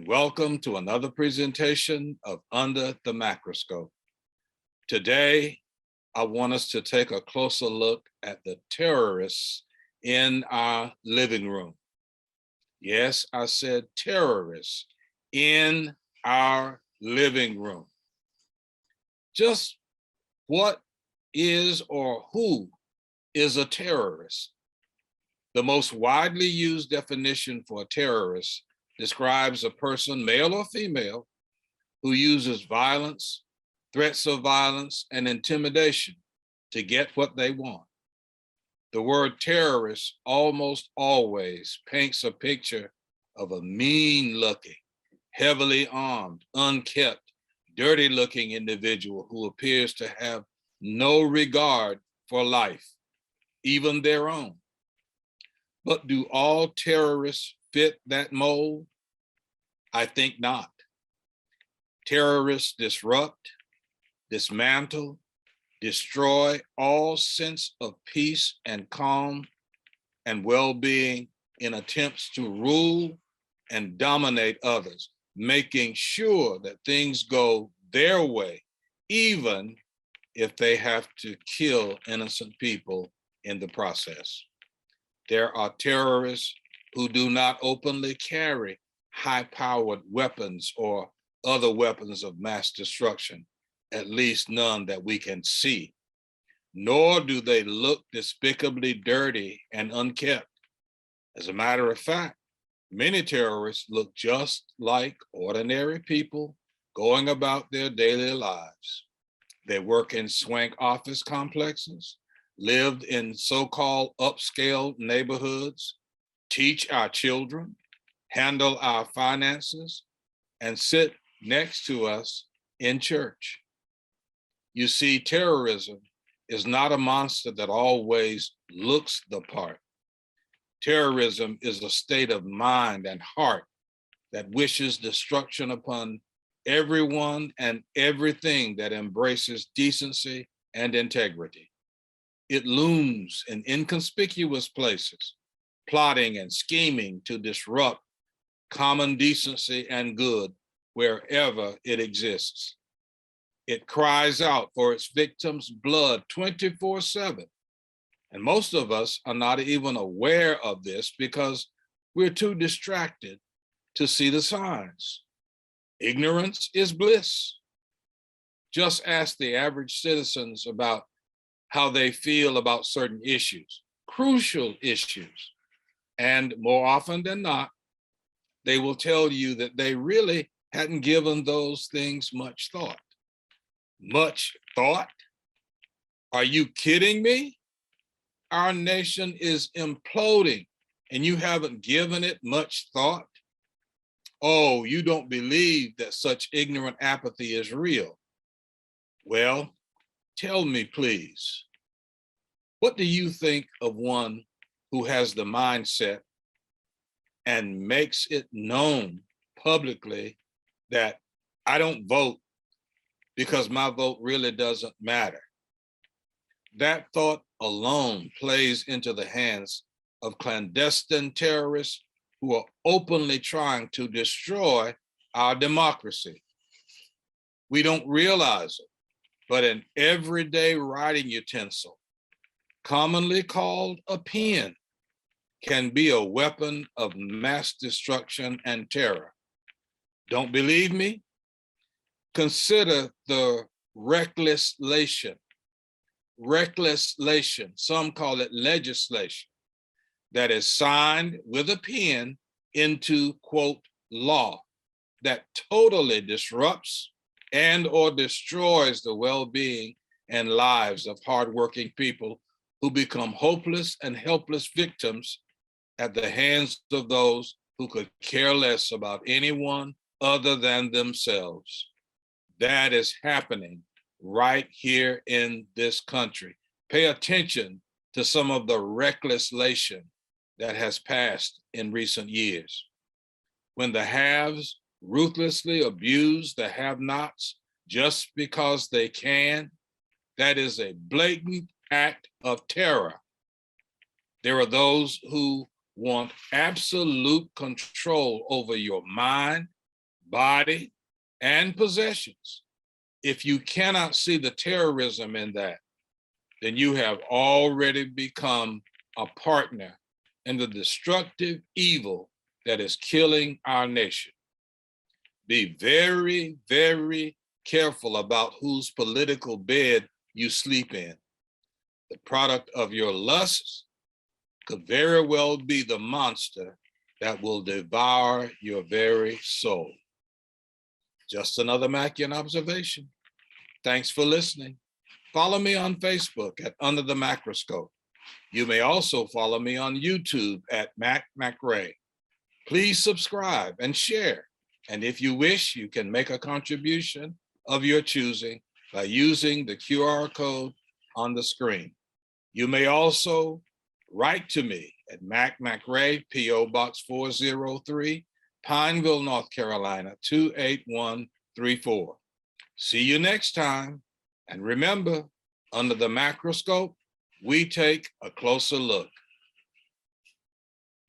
and welcome to another presentation of Under the Macroscope. Today, I want us to take a closer look at the terrorists in our living room. Yes, I said terrorists in our living room. Just what is or who is a terrorist? The most widely used definition for a terrorist describes a person, male or female, who uses violence, threats of violence, and intimidation to get what they want. The word terrorist almost always paints a picture of a mean-looking, heavily armed, unkempt, dirty-looking individual who appears to have no regard for life, even their own. But do all terrorists fit that mold? I think not. Terrorists disrupt, dismantle, destroy all sense of peace and calm and well-being in attempts to rule and dominate others, making sure that things go their way, even if they have to kill innocent people in the process. There are terrorists who do not openly carry high-powered weapons or other weapons of mass destruction, at least none that we can see, nor do they look despicably dirty and unkempt. As a matter of fact, many terrorists look just like ordinary people going about their daily lives. They work in swank office complexes, lived in so-called upscale neighborhoods, teach our children, handle our finances, and sit next to us in church. You see, terrorism is not a monster that always looks the part. Terrorism is a state of mind and heart that wishes destruction upon everyone and everything that embraces decency and integrity. It looms in inconspicuous places, plotting and scheming to disrupt common decency and good wherever it exists. It cries out for its victims' blood 24/7. And most of us are not even aware of this because we're too distracted to see the signs. Ignorance is bliss. Just ask the average citizens about how they feel about certain issues, crucial issues. And more often than not, they will tell you that they really hadn't given those things much thought. Much thought? Are you kidding me? Our nation is imploding and you haven't given it much thought? Oh, you don't believe that such ignorant apathy is real. Well, tell me, please, what do you think of one who has the mindset and makes it known publicly that I don't vote because my vote really doesn't matter? That thought alone plays into the hands of clandestine terrorists who are openly trying to destroy our democracy. We don't realize it, but an everyday writing utensil, commonly called a pen, can be a weapon of mass destruction and terror. Don't believe me? Consider the reckless-lation, some call it legislation, that is signed with a pen into, quote, law that totally disrupts and or destroys the well-being and lives of hardworking people who become hopeless and helpless victims at the hands of those who could care less about anyone other than themselves. That is happening right here in this country. Pay attention to some of the reckless-lation that has passed in recent years. When the haves ruthlessly abuse the have-nots just because they can, that is a blatant act of terror. There are those who want absolute control over your mind, body, and possessions. If you cannot see the terrorism in that, then you have already become a partner in the destructive evil that is killing our nation. Be very, very careful about whose political bed you sleep in. The product of your lusts could very well be the monster that will devour your very soul. Just another Mackian observation. Thanks for listening. Follow me on Facebook at Under the Macroscope. You may also follow me on YouTube at Mac McRae. Please subscribe and share. And if you wish, you can make a contribution of your choosing by using the QR code on the screen. You may also write to me at Mac McRae, P.O. Box 403, Pineville, North Carolina, 28134. See you next time. And remember, under the macroscope, we take a closer look.